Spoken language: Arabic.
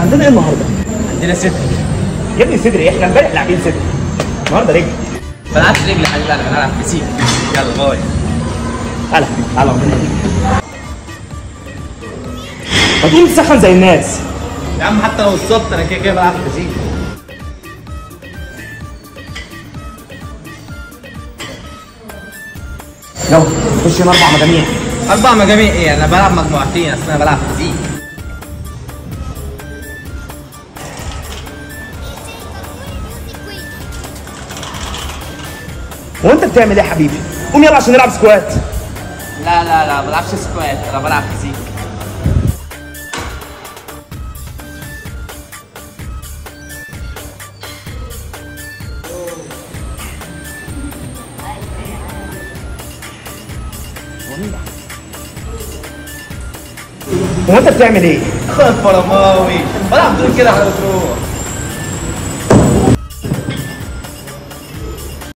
عندنا ايه النهارده؟ عندنا صدر. يا ابني صدر ايه؟ احنا امبارح لاعبين صدر. النهارده رجل. ما بلعبش رجل يا حبيبي، انا بلعب فيزيك. يلا باي. تعالى حبيبي تعالى ربنا يهديك. ما تقوم تسخن زي الناس. يا عم حتى لو اتصبت انا كده بلعب فيزيك. يلا خش هنا 4 مجاميع. 4 مجاميع ايه؟ انا بلعب مجموعتين، اصل انا بلعب فيزيك. هو انت بتعمل ايه يا حبيبي؟ قوم يلا عشان نلعب سكوات. لا ما بلعبش سكوات، انا بلعب فيزيك. هو انت بتعمل ايه؟ اخويا الفرماوي بلعب دول كده على بتروح.